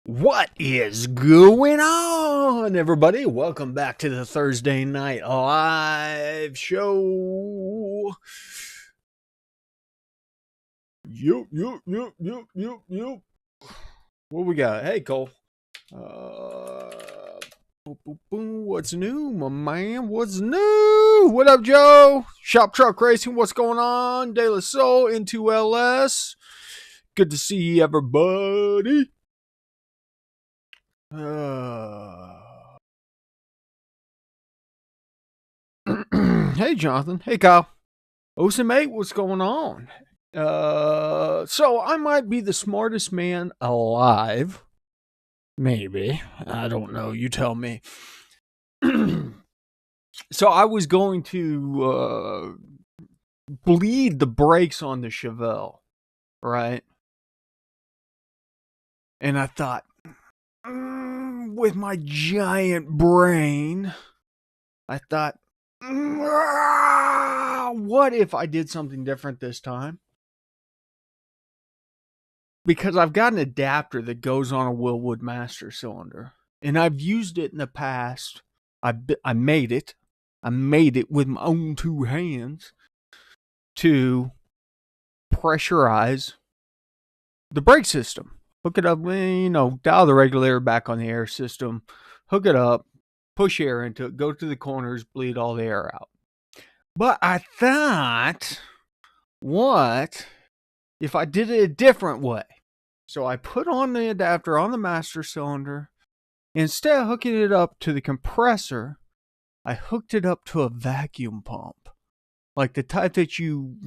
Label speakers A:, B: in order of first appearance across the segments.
A: What is going on, everybody? Welcome back to the Thursday Night Live Show. Yup. What we got? Hey, Cole. What's new, my man? What's new? What up, Joe? Shop Truck Racing, what's going on? De La Soul into LS. Good to see everybody. Hey, Jonathan. Hey, Kyle. Osamate, what's going on? So I might be the smartest man alive. Maybe. I don't know. You tell me. So I was going to bleed the brakes on the Chevelle, right? And I thought, with my giant brain, I thought, what if I did something different this time? Because I've got an adapter that goes on a Willwood master cylinder, and I've used it in the past. I made it. I made it with my own two hands to pressurize the brake system. Hook it up, dial the regulator back on the air system, hook it up, push air into it, go to the corners, bleed all the air out. But I thought, what if I did it a different way? So I put on the adapter on the master cylinder. Instead of hooking it up to the compressor, I hooked it up to a vacuum pump. Like the type that you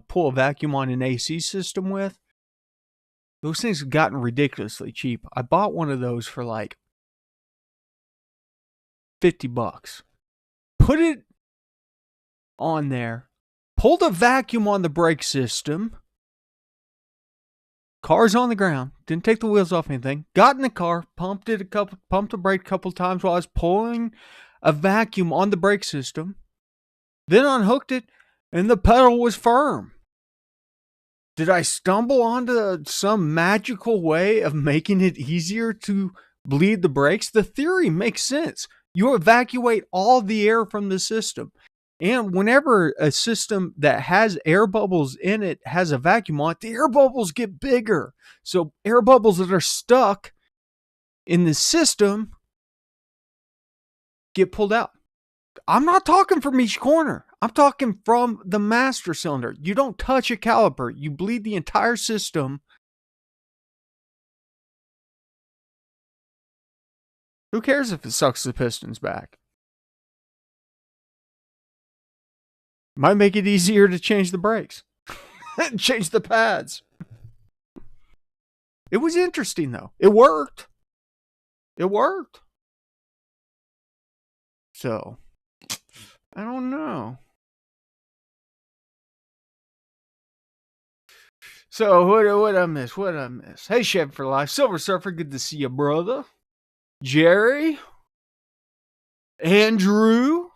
A: pull a vacuum on an AC system with. Those things have gotten ridiculously cheap. I bought one of those for like $50. Put it on there. Pulled a vacuum on the brake system. Car's on the ground. Didn't take the wheels off anything. Got in the car. Pumped the brake a couple times while I was pulling a vacuum on the brake system. Then unhooked it, and the pedal was firm. Did I stumble onto some magical way of making it easier to bleed the brakes? The theory makes sense. You evacuate all the air from the system. And whenever a system that has air bubbles in it has a vacuum on it, the air bubbles get bigger. So air bubbles that are stuck in the system get pulled out. I'm not talking from each corner. I'm talking from the master cylinder. You don't touch a caliper. You bleed the entire system. Who cares if it sucks the pistons back? Might make it easier to change the brakes. Change the pads. It was interesting, though. It worked. So, I don't know. So, what I miss? Hey, Chevy for Life. Silver Surfer, good to see you, brother. Jerry. Andrew.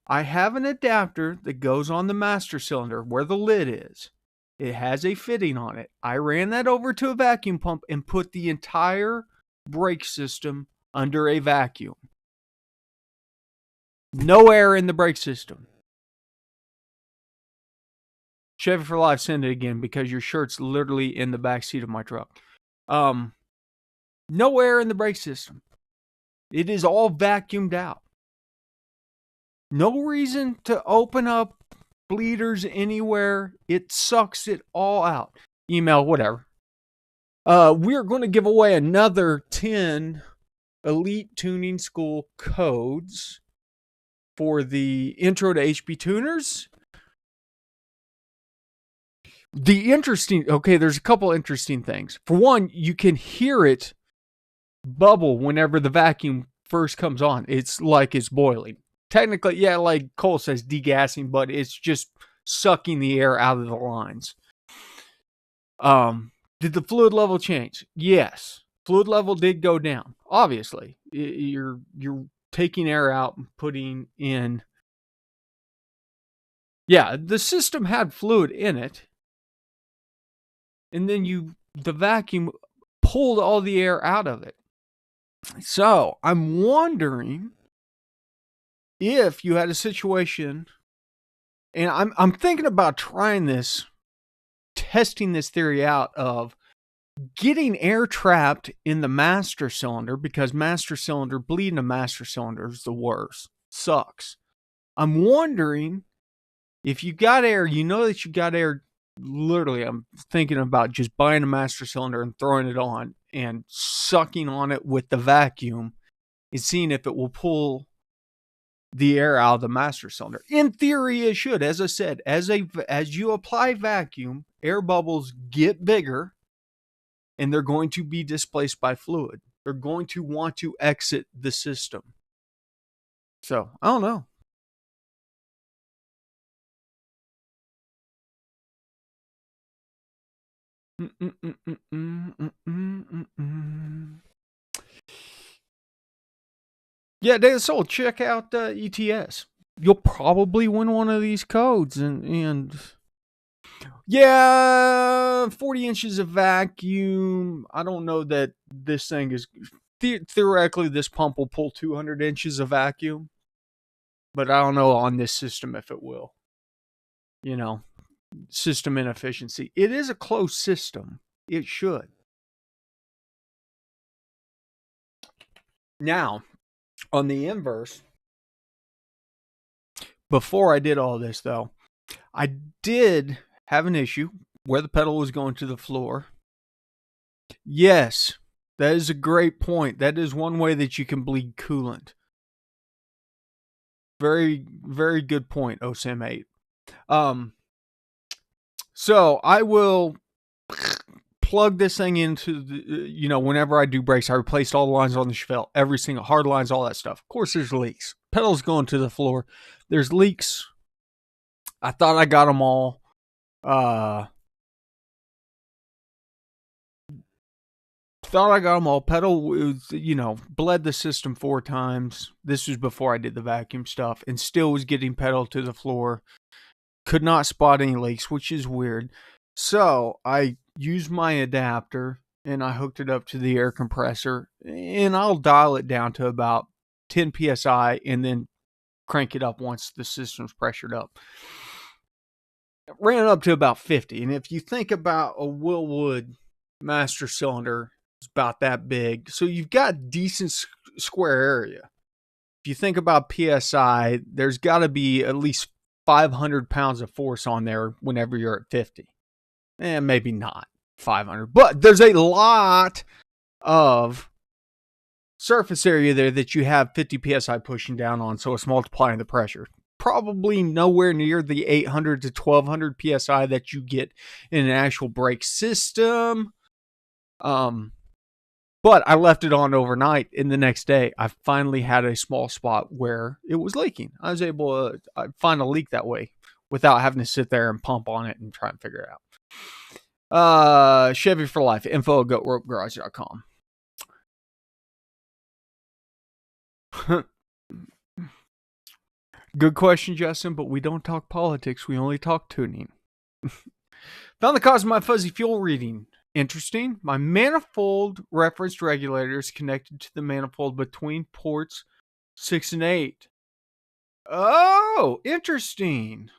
A: I have an adapter that goes on the master cylinder where the lid is. It has a fitting on it. I ran that over to a vacuum pump and put the entire brake system under a vacuum. No air in the brake system. Chevy for Life, send it again because your shirt's literally in the back seat of my truck. No air in the brake system. It is all vacuumed out. No reason to open up bleeders anywhere. It sucks it all out. Email, whatever. We're going to give away another 10 Elite Tuning School codes for the Intro to HP Tuners. There's a couple interesting things. For one, you can hear it bubble whenever the vacuum first comes on. It's like it's boiling. Technically, yeah, like Cole says, degassing, but it's just sucking the air out of the lines. Did the fluid level change? Yes. Fluid level did go down. Obviously, you're taking air out and putting in. Yeah, the system had fluid in it. and then the vacuum pulled all the air out of it. So I'm wondering if you had a situation, and I'm thinking about trying this, testing this theory out of getting air trapped in the master cylinder, because bleeding a master cylinder is the worst. Sucks. I'm wondering if you got air, that you got air. Literally, I'm thinking about just buying a master cylinder and throwing it on and sucking on it with the vacuum and seeing if it will pull the air out of the master cylinder. In theory, it should. As I said, as you apply vacuum, air bubbles get bigger and they're going to be displaced by fluid. They're going to want to exit the system. So, I don't know. Yeah, Data Soul, check out ETS. You'll probably win one of these codes, and yeah, 40 inches of vacuum. I don't know that this thing is theoretically this pump will pull 200 inches of vacuum, but I don't know on this system if it will. System inefficiency. It is a closed system. It should. Now, on the inverse, before I did all this though, I did have an issue where the pedal was going to the floor. Yes, that is a great point. That is one way that you can bleed coolant. Very, very good point, OSM8. So I will plug this thing into the, whenever I do brakes, I replaced all the lines on the Chevelle, every single hard lines, all that stuff. Of course, there's leaks. Pedal's going to the floor. There's leaks. I thought I got them all. Pedal was, bled the system 4 times. This was before I did the vacuum stuff, and still was getting pedal to the floor. Could not spot any leaks, which is weird. So I used my adapter and I hooked it up to the air compressor, and I'll dial it down to about 10 psi and then crank it up once the system's pressured up. It ran up to about 50. And if you think about a Willwood master cylinder, it's about that big. So you've got decent square area. If you think about psi, there's got to be at least 500 pounds of force on there whenever you're at 50. And maybe not 500, but there's a lot of surface area there that you have 50 psi pushing down on, so it's multiplying the pressure. Probably nowhere near the 800 to 1200 psi that you get in an actual brake system. But I left it on overnight, and the next day I finally had a small spot where it was leaking. I was able to find a leak that way without having to sit there and pump on it and try and figure it out. Chevy for life, info@goatropegarage.com. Good question, Justin, but we don't talk politics. We only talk tuning. Found the cause of my fuzzy fuel reading. Interesting. My manifold reference regulator is connected to the manifold between ports 6 and 8. Oh, interesting.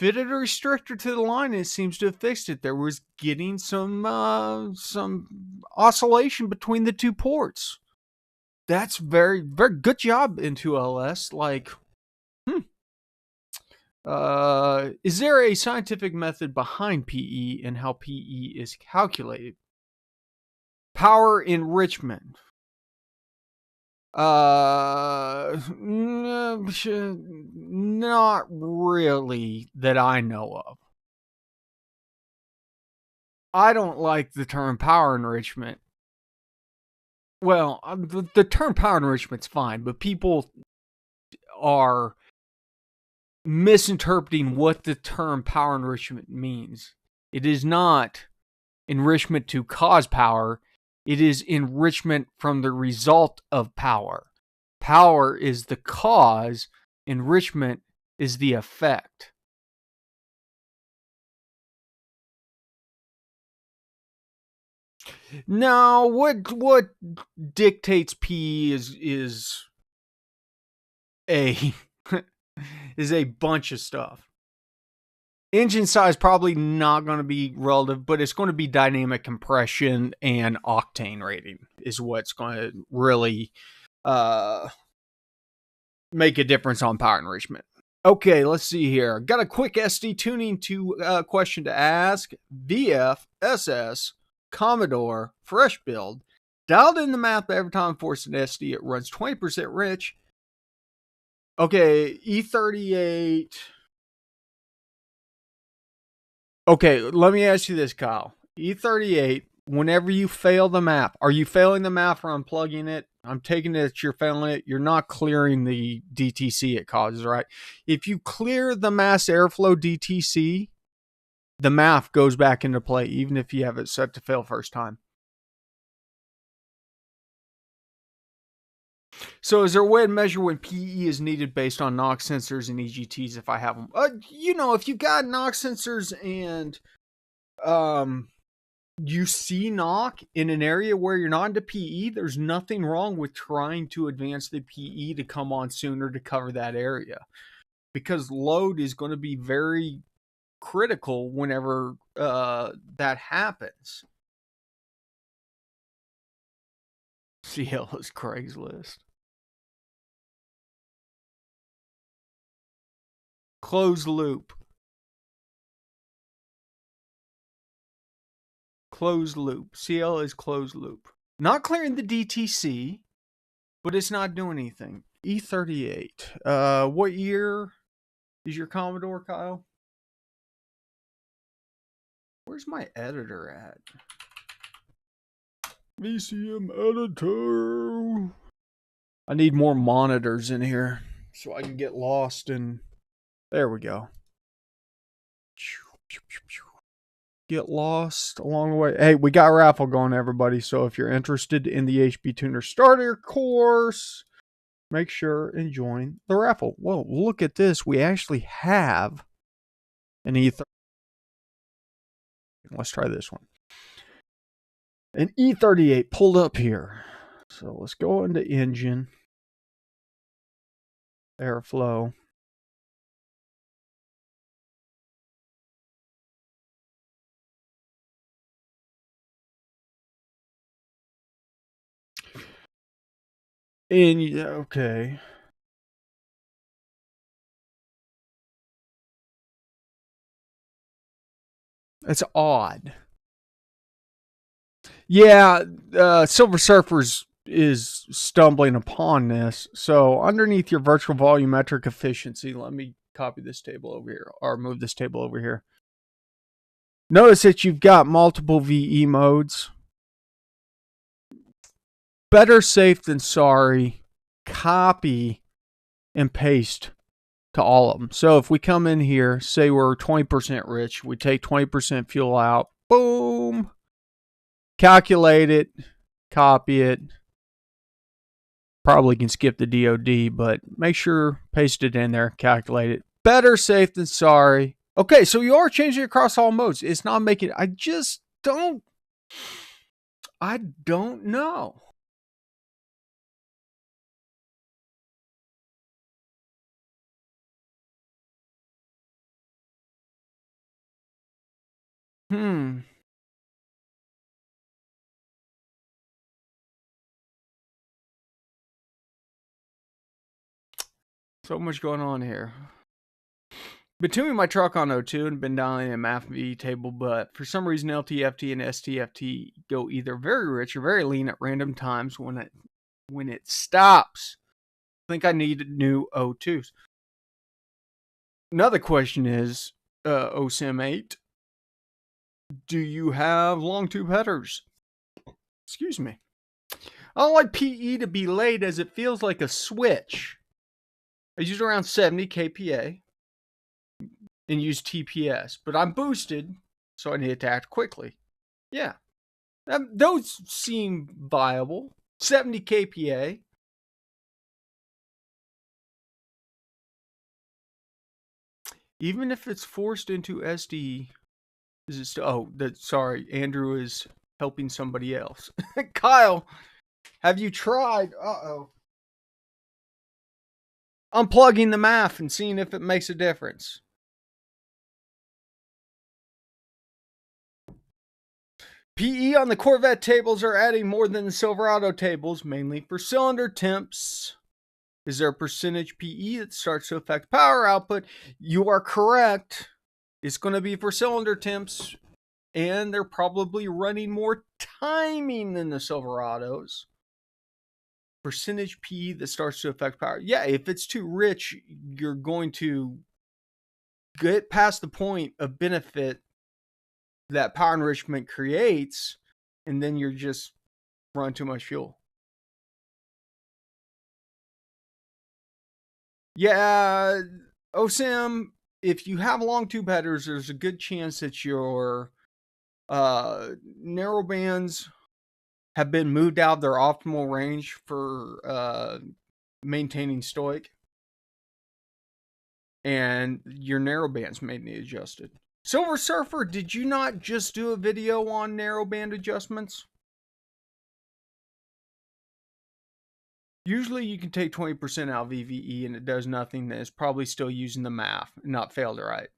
A: Fitted a restrictor to the line and it seems to have fixed it. There was getting some oscillation between the 2 ports. That's very, very good job, Into-LS. Is there a scientific method behind PE and how PE is calculated? Power enrichment. Not really that I know of. I don't like the term power enrichment. Well, the term power enrichment's fine, but people are misinterpreting what the term power enrichment means. It is not enrichment to cause power. It is enrichment from the result of power. Power is the cause. Enrichment is the effect. No, what dictates PE is a is a bunch of stuff. Engine size probably not going to be relative, but it's going to be dynamic compression and octane rating is what's going to really uh, make a difference on power enrichment. Okay, let's see here. Got a quick SD tuning question to ask. VF SS Commodore fresh build. Dialed in the math every time I force an SD. It runs 20% rich. Okay, E38. Okay, let me ask you this, Kyle. E38, whenever you fail the map, are you failing the map or unplugging it? I'm taking it that you're failing it. You're not clearing the DTC it causes, right? If you clear the mass airflow DTC, the math goes back into play, even if you have it set to fail first time. So is there a way to measure when PE is needed based on NOx sensors and EGTs if I have them? If you've got NOx sensors and you see knock in an area where you're not into PE, there's nothing wrong with trying to advance the PE to come on sooner to cover that area, because load is going to be very critical whenever that happens. CL is Craigslist. Closed loop. Closed loop. CL is closed loop. Not clearing the DTC, but it's not doing anything. E38. What year is your Commodore, Kyle? Where's my editor at? VCM editor. I need more monitors in here so I can get lost in. There we go. Get lost along the way. Hey, we got a raffle going, everybody. So if you're interested in the HB Tuner Starter course, make sure and join the raffle. Well, look at this. We actually have an E30. Let's try this one. An E38 pulled up here. So let's go into engine, airflow. And okay. That's odd. Yeah, Silver Surfers is stumbling upon this. So underneath your virtual volumetric efficiency, let me copy this table over here or move this table over here. Notice that you've got multiple VE modes. Better safe than sorry. Copy and paste to all of them. So if we come in here, say we're 20% rich, we take 20% fuel out, boom, calculate it, copy it. Probably can skip the DOD, but make sure paste it in there, calculate it. Better safe than sorry. Okay, so you are changing across all modes. It's not making. I don't know. So much going on here. Been tuning my truck on O2 and been dialing a MAF-V table, but for some reason LTFT and STFT go either very rich or very lean at random times when it stops. I think I need new O2s. Another question is, OSIM8, do you have long tube headers? Excuse me. I don't like PE to be late as it feels like a switch. I use around 70 kPa. And use TPS, but I'm boosted, so I need to act quickly. Yeah, those seem viable. 70 kPa. Even if it's forced into SD, is it still? Oh, sorry. Andrew is helping somebody else. Kyle, have you tried unplugging the MAF and seeing if it makes a difference? PE on the Corvette tables are adding more than the Silverado tables, mainly for cylinder temps. Is there a percentage PE that starts to affect power output? You are correct. It's going to be for cylinder temps, and they're probably running more timing than the Silverados. Percentage PE that starts to affect power. Yeah, if it's too rich, you're going to get past the point of benefit that power enrichment creates, and then you're just running too much fuel. Yeah, OSIM, if you have long tube headers, there's a good chance that your narrow bands have been moved out of their optimal range for maintaining stoic, and your narrow bands may need adjusted. Silver Surfer, did you not just do a video on narrow band adjustments? Usually you can take 20% out of VVE and it does nothing. It's probably still using the MAF, not failed right.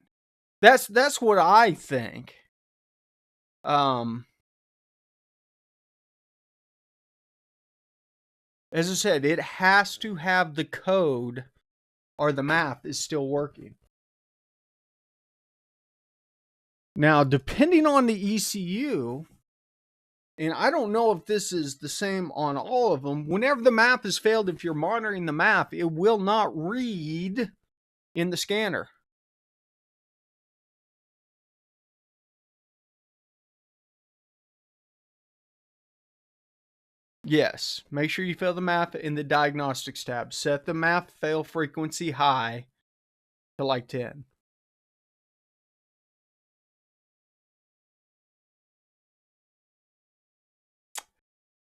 A: That's what I think. As I said, it has to have the code or the MAF is still working. Now, depending on the ECU, and I don't know if this is the same on all of them, whenever the MAF has failed, if you're monitoring the MAF, it will not read in the scanner. Yes, make sure you fail the MAF in the diagnostics tab. Set the MAF fail frequency high to like 10.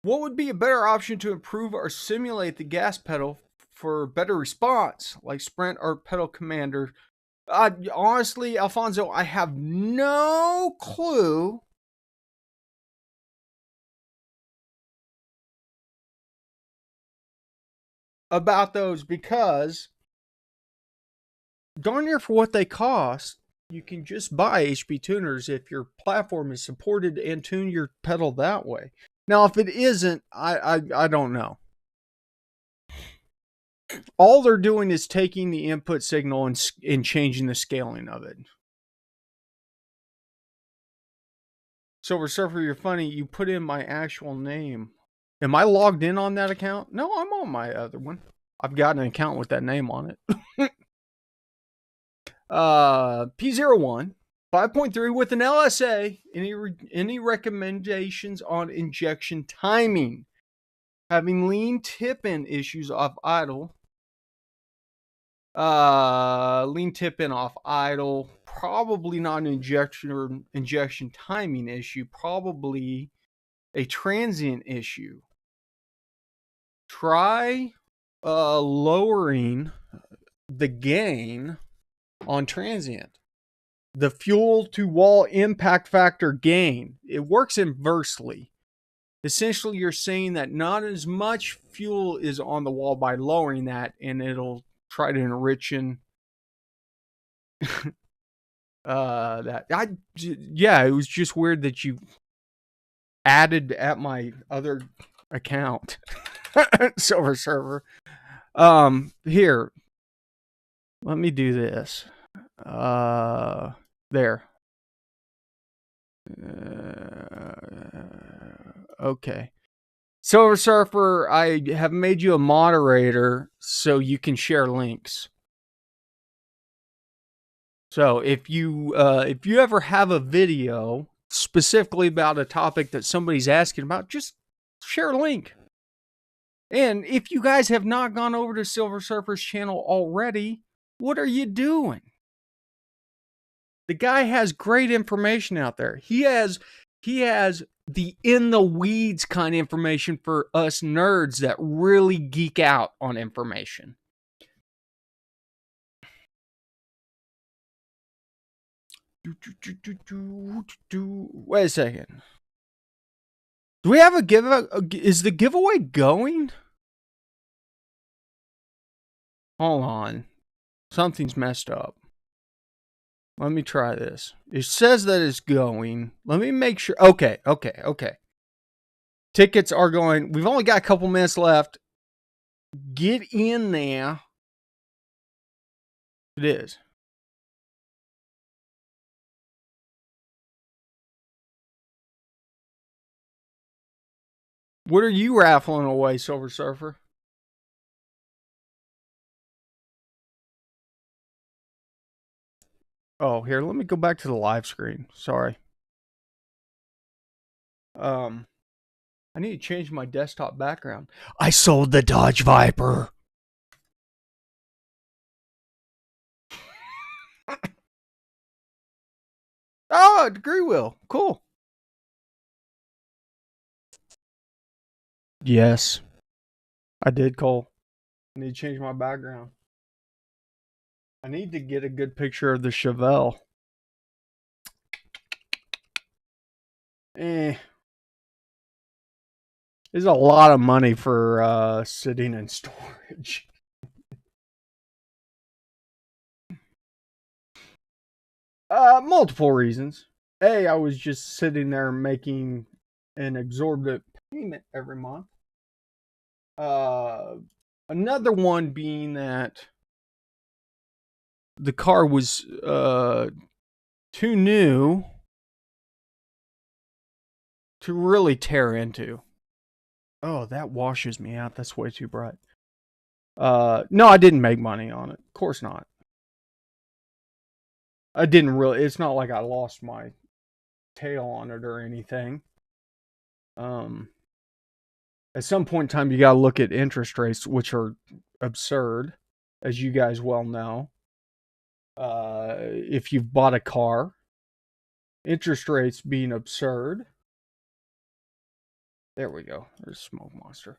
A: What would be a better option to improve or simulate the gas pedal for better response, like Sprint or Pedal Commander? Honestly, Alfonso, I have no clue. About those, because darn near for what they cost, you can just buy HP tuners if your platform is supported and tune your pedal that way. Now, if it isn't, I don't know. All they're doing is taking the input signal and changing the scaling of it. Silver Surfer, you're funny. You put in my actual name. Am I logged in on that account? No, I'm on my other one. I've got an account with that name on it. P01, 5.3 with an LSA. Any recommendations on injection timing? Having lean tip-in issues off idle. Lean tip-in off idle. Probably not an injection timing issue. Probably a transient issue. Try lowering the gain on transient. The fuel to wall impact factor gain. It works inversely. Essentially, you're saying that not as much fuel is on the wall by lowering that, and it'll try to enrich in that. Yeah, it was just weird that you added at my other account. Silver Server. Here. Let me do this. There. Okay. Silver Surfer, I have made you a moderator so you can share links. So if you ever have a video specifically about a topic that somebody's asking about, just share a link. And if you guys have not gone over to Silver Surfer's channel already, what are you doing? The guy has great information out there. He has the in the weeds kind of information for us nerds that really geek out on information. Wait a second. Do we have a giveaway? Is the giveaway going? Hold on. Something's messed up. Let me try this. It says that it's going. Let me make sure. Okay. Tickets are going. We've only got a couple minutes left. Get in there. It is. What are you raffling away, Silver Surfer? Oh, here, let me go back to the live screen. Sorry. I need to change my desktop background. I sold the Dodge Viper. Oh, a degree wheel. Cool. Yes. I did, Cole. I need to change my background. I need to get a good picture of the Chevelle. There's a lot of money for sitting in storage. Multiple reasons. A, I was just sitting there making an exorbitant payment every month. Another one being that the car was too new to really tear into. Oh, that washes me out. That's way too bright. No, I didn't make money on it. Of course not. I didn't really. It's not like I lost my tail on it or anything. At some point in time, you got to look at interest rates, which are absurd, as you guys well know. If you've bought a car, interest rates being absurd. There we go. There's Smoke Monster.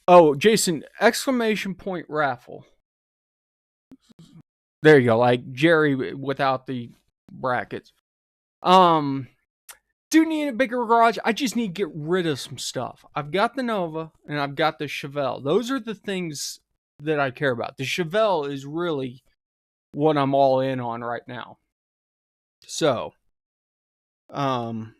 A: Oh, Jason! Exclamation point raffle. There you go, like Jerry without the brackets. Do need a bigger garage. I just need to get rid of some stuff. I've got the Nova and I've got the Chevelle. Those are the things that I care about. The Chevelle is really what I'm all in on right now. So, and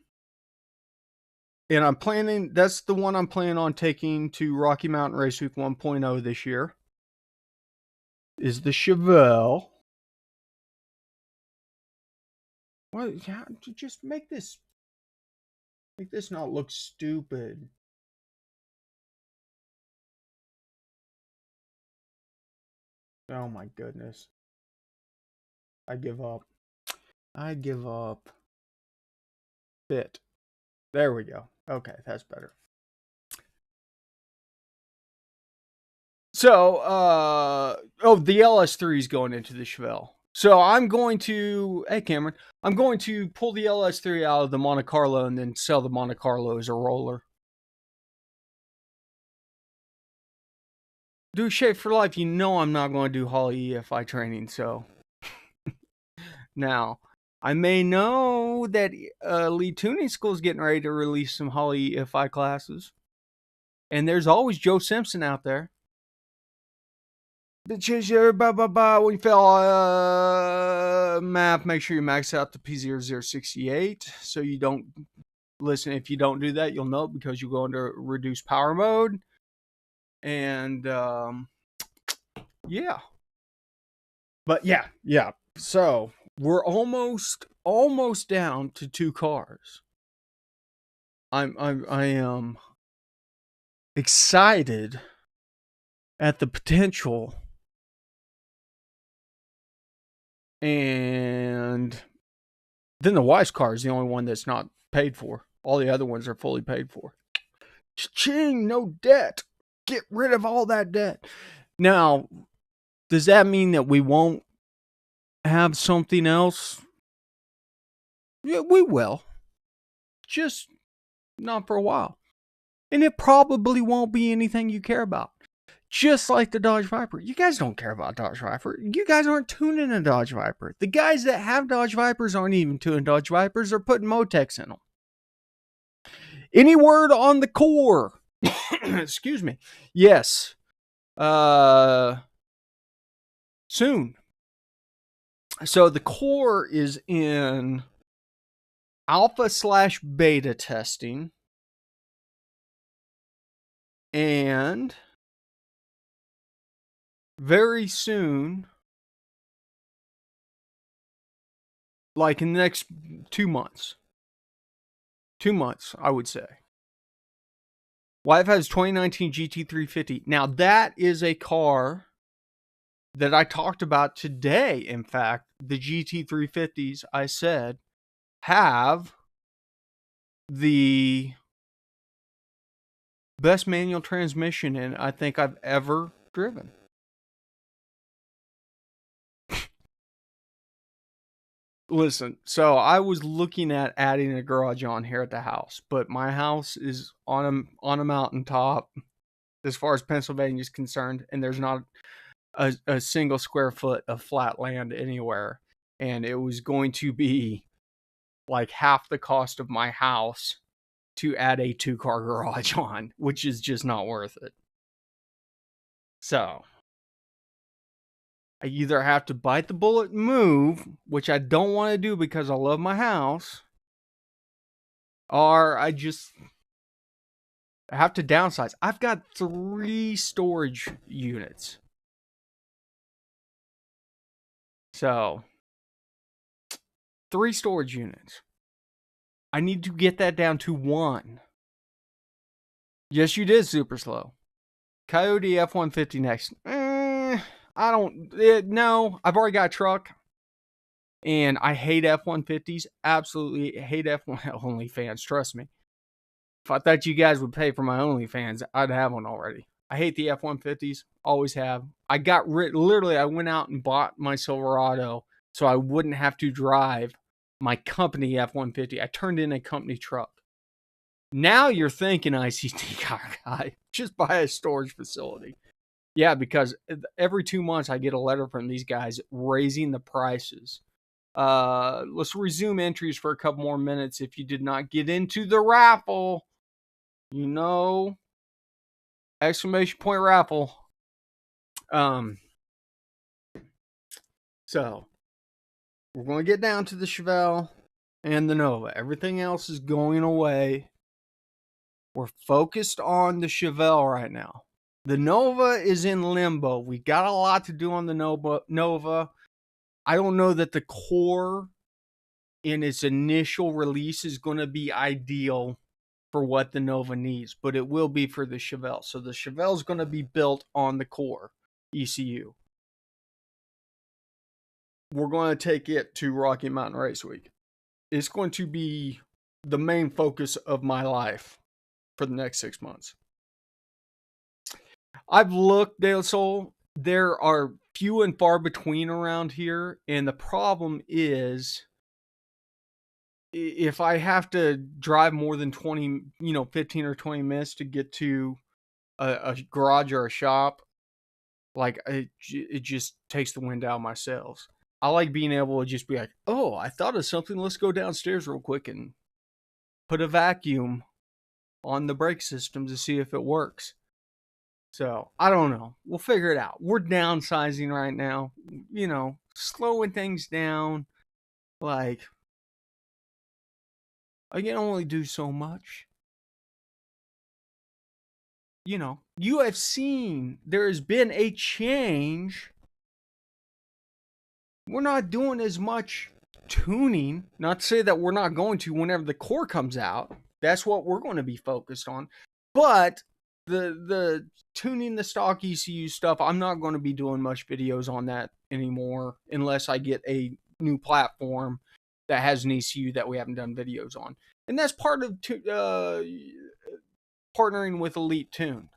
A: I'm planning, that's the one I'm planning on taking to Rocky Mountain Race Week 1.0 this year, is the Chevelle. Well, yeah, just make this not look stupid. Oh my goodness. I give up. Fit. There we go. Okay, that's better. So, the LS3 is going into the Chevelle. So I'm going to, hey Cameron, I'm going to pull the LS3 out of the Monte Carlo and then sell the Monte Carlo as a roller. Do Shape for Life, you know I'm not going to do Holly EFI training, so. Now, I may know that Lee Tuning School is getting ready to release some Holly EFI classes. And there's always Joe Simpson out there. When you fail map, make sure you max out the P0068 so you don't listen. If you don't do that, you'll know because you go into reduced power mode. And yeah. But yeah. So we're almost down to 2 cars. I am excited at the potential. And then the Wise car is the only one that's not paid for. All the other ones are fully paid for. Ching, no debt. Get rid of all that debt. Now, does that mean that we won't have something else? Yeah, we will. Just not for a while. And it probably won't be anything you care about. Just like the Dodge Viper. You guys don't care about Dodge Viper. You guys aren't tuning a Dodge Viper. The guys that have Dodge Vipers aren't even tuning Dodge Vipers. They're putting Motex in them. Any word on the core? Excuse me. Yes. Soon. So the core is in alpha/beta testing, and very soon, like in the next 2 months, 2 months, I would say. Wife has 2019 GT350. Now that is a car that I talked about today. In fact, the GT350s, I said, have the best manual transmission in I think I've ever driven. Listen, so I was looking at adding a garage on here at the house, but my house is on a mountaintop as far as Pennsylvania is concerned, and there's not a single square foot of flat land anywhere. And it was going to be like half the cost of my house to add a 2-car garage on, which is just not worth it. So I either have to bite the bullet and move, which I don't want to do because I love my house, or I just have to downsize. I've got 3 storage units. So 3 storage units. I need to get that down to 1. Yes, you did, super slow. Coyote F-150 next. No, I've already got a truck. And I hate F-150s. Absolutely hate OnlyFans, trust me. If I thought you guys would pay for my OnlyFans, I'd have one already. I hate the F-150s. Always have. I got literally, I went out and bought my Silverado so I wouldn't have to drive my company F-150. I turned in a company truck. Now you're thinking ICT car guy. Just buy a storage facility. Yeah, because every 2 months I get a letter from these guys raising the prices. Let's resume entries for a couple more minutes. If you did not get into the raffle, you know, exclamation point raffle. So we're going to get down to the Chevelle and the Nova. Everything else is going away. We're focused on the Chevelle right now. The Nova is in limbo. We got a lot to do on the Nova. I don't know that the core in its initial release is going to be ideal for what the Nova needs, but it will be for the Chevelle. So the Chevelle is going to be built on the core ECU. We're going to take it to Rocky Mountain Race Week. It's going to be the main focus of my life for the next 6 months. I've looked, De La Soul. There are few and far between around here, and the problem is if I have to drive more than 15 or 20 minutes to get to a garage or a shop, like it just takes the wind out of my sails. I like being able to just be like, oh, I thought of something. Let's go downstairs real quick and put a vacuum on the brake system to see if it works. So, I don't know. We'll figure it out. We're downsizing right now. Slowing things down. Like, I can only do so much. You have seen there has been a change. We're not doing as much tuning. Not to say that we're not going to whenever the core comes out. That's what we're going to be focused on. But the tuning the stock ECU stuff, I'm not going to be doing much videos on that anymore unless I get a new platform that has an ECU that we haven't done videos on. And that's part of partnering with Elite Tune.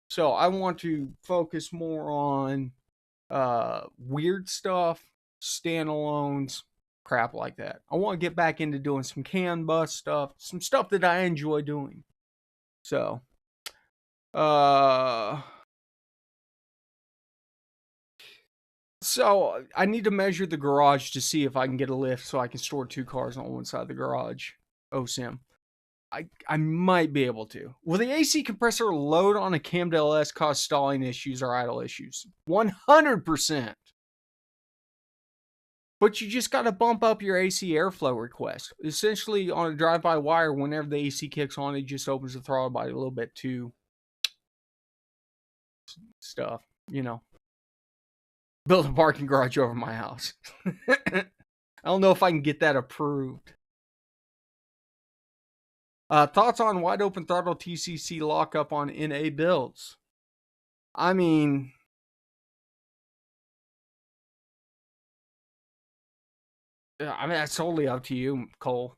A: So I want to focus more on weird stuff, standalones, crap like that. I want to get back into doing some CAN bus stuff, some stuff that I enjoy doing. So so I need to measure the garage to see if I can get a lift so I can store 2 cars on one side of the garage. OSIM. I might be able to. Will the AC compressor load on a cammed LS cause stalling issues or idle issues? 100%. But you just got to bump up your AC airflow request. Essentially, on a drive-by wire, whenever the AC kicks on, it just opens the throttle body a little bit to stuff, you know. Build a parking garage over my house. I don't know if I can get that approved. Thoughts on wide open throttle TCC lockup on NA builds? I mean, that's totally up to you, Cole.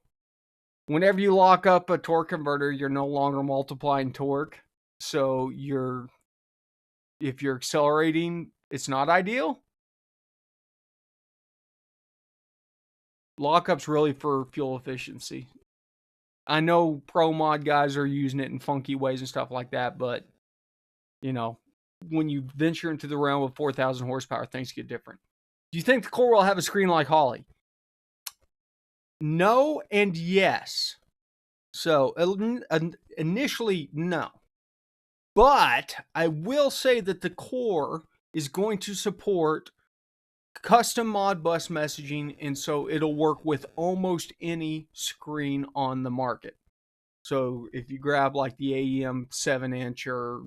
A: Whenever you lock up a torque converter, you're no longer multiplying torque. So if you're accelerating, it's not ideal. Lockup's really for fuel efficiency. I know pro mod guys are using it in funky ways and stuff like that, but you know, when you venture into the realm of 4,000 horsepower, things get different. Do you think the core will have a screen like Holly? No and yes. So initially, no. But I will say that the core is going to support custom Modbus messaging, and so it'll work with almost any screen on the market. So if you grab like the AEM 7-inch or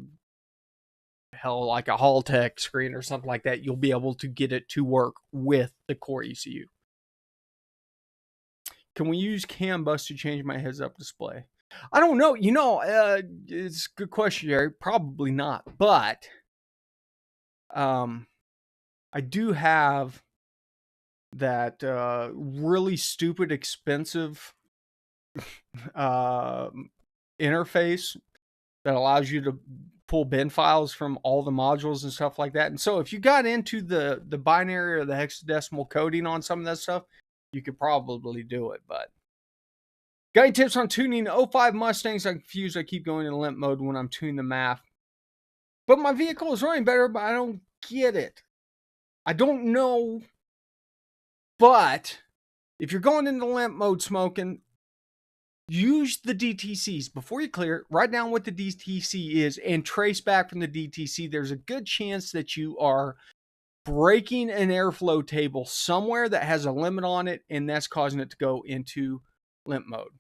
A: hell, like a Haltech screen or something like that, you'll be able to get it to work with the core ECU. Can we use CAN bus to change my heads-up display? I don't know. You know, it's a good question, Jerry. Probably not. But I do have that really stupid, expensive interface that allows you to pull bin files from all the modules and stuff like that. And so if you got into the binary or the hexadecimal coding on some of that stuff, you could probably do it. But got any tips on tuning 05 Mustangs? I'm confused. I keep going in limp mode when I'm tuning the MAF. But my vehicle is running better, but I don't get it. I don't know. But if you're going into limp mode smoking, use the DTCs. Before you clear it, write down what the DTC is and trace back from the DTC. There's a good chance that you are breaking an airflow table somewhere that has a limit on it, and that's causing it to go into limp mode.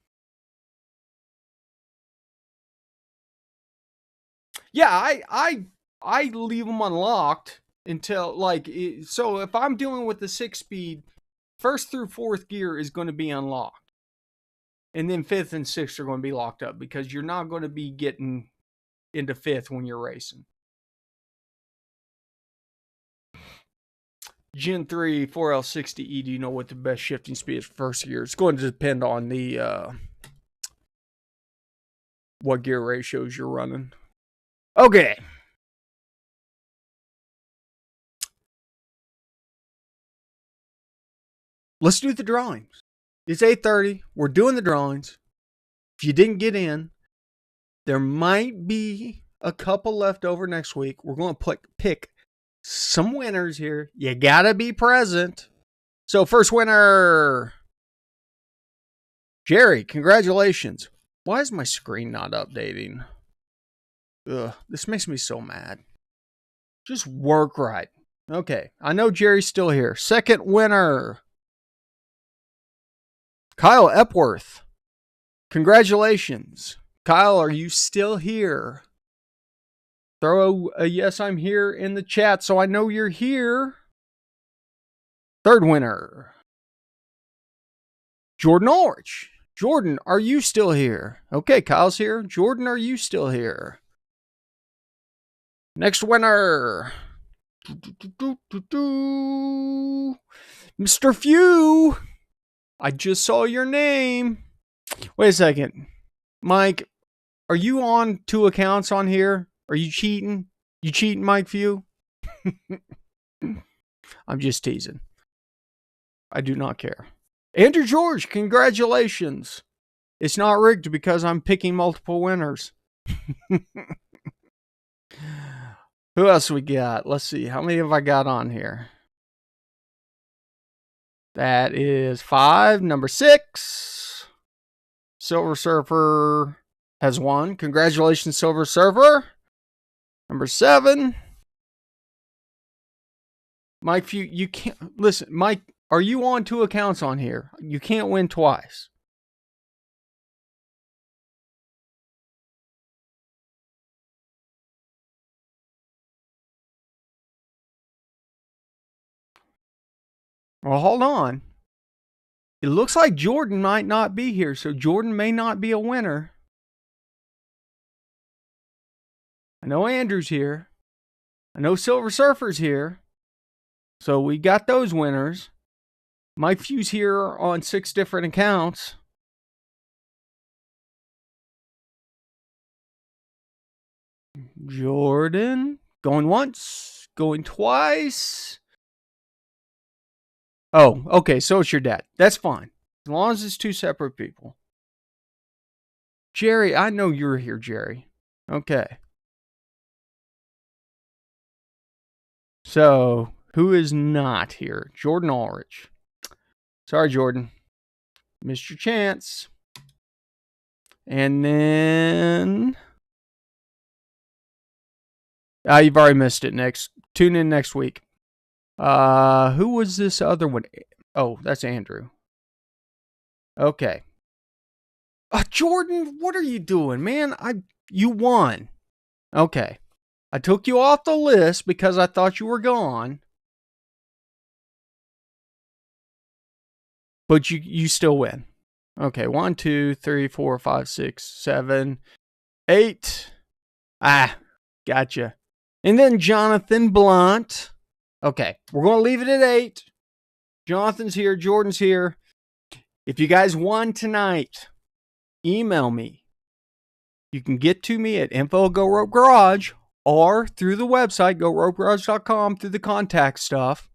A: Yeah, I leave them unlocked until, like, so if I'm dealing with the 6-speed, first through fourth gear is going to be unlocked. And then fifth and sixth are going to be locked up because you're not going to be getting into fifth when you're racing. Gen 3 4L60E, do you know what the best shifting speed is for first gear? It's going to depend on the what gear ratios you're running. Okay. Let's do the drawings. It's 8:30. We're doing the drawings. If you didn't get in, there might be a couple left over next week. We're going to pick some winners here. You got to be present. So first winner, Jerry, congratulations. Why is my screen not updating? Ugh, this makes me so mad. Just work right. Okay, I know Jerry's still here. Second winner, Kyle Epworth. Congratulations. Kyle, are you still here? Throw a yes, I'm here in the chat so I know you're here. Third winner, Jordan Ulrich. Jordan, are you still here? Okay, Kyle's here. Jordan, are you still here? Next winner, Mr. Few. I just saw your name. Wait a second. Mike, are you on 2 accounts on here? Are you cheating? You cheating, Mike Few? I'm just teasing. I do not care. Andrew George, congratulations. It's not rigged because I'm picking multiple winners. Who else we got? Let's see. How many have I got on here? That is 5. Number 6. Silver Surfer has won. Congratulations, Silver Surfer. Number 7. Mike, you can't listen. Mike, are you on 2 accounts on here? You can't win twice. Well, hold on. It looks like Jordan might not be here, so Jordan may not be a winner. I know Andrew's here. I know Silver Surfer's here. So we got those winners. Mike Few's here on 6 different accounts. Jordan going once, going twice. Oh, okay, so it's your dad. That's fine. As long as it's 2 separate people. Jerry, I know you're here, Jerry. Okay. So, who is not here? Jordan Ulrich. Sorry, Jordan. Missed your chance. And then... you've already missed it. Tune in next week. Who was this other one? Oh, that's Andrew. Okay. Jordan, what are you doing, man? You won. Okay. I took you off the list because I thought you were gone. But you still win. Okay, 1, 2, 3, 4, 5, 6, 7, 8. Gotcha. And then Jonathan Blunt. Okay, we're going to leave it at 8. Jonathan's here. Jordan's here. If you guys won tonight, email me. You can get to me at info@GoRopeGarage or through the website, GoRopeGarage.com, through the contact stuff.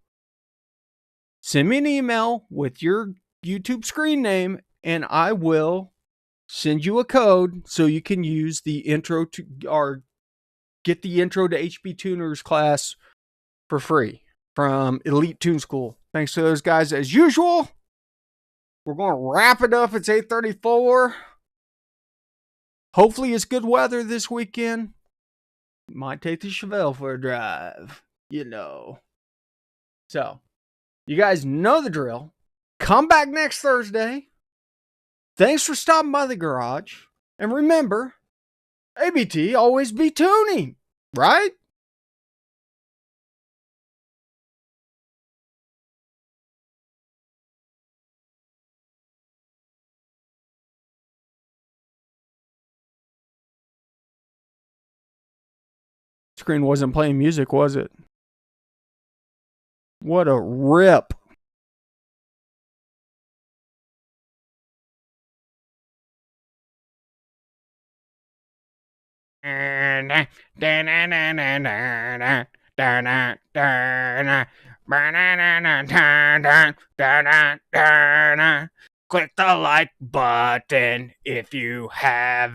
A: Send me an email with your YouTube screen name, and I will send you a code so you can use the intro to, or get the intro to HB Tuners class for free from Elite Tune School. Thanks to those guys as usual. We're going to wrap it up. It's 8:34. Hopefully it's good weather this weekend. Might take the Chevelle for a drive, you know. So, you guys know the drill. Come back next Thursday. Thanks for stopping by the garage. And remember, ABT always be tuning, right? Screen wasn't playing music, was it? What a rip. Click the like button if you have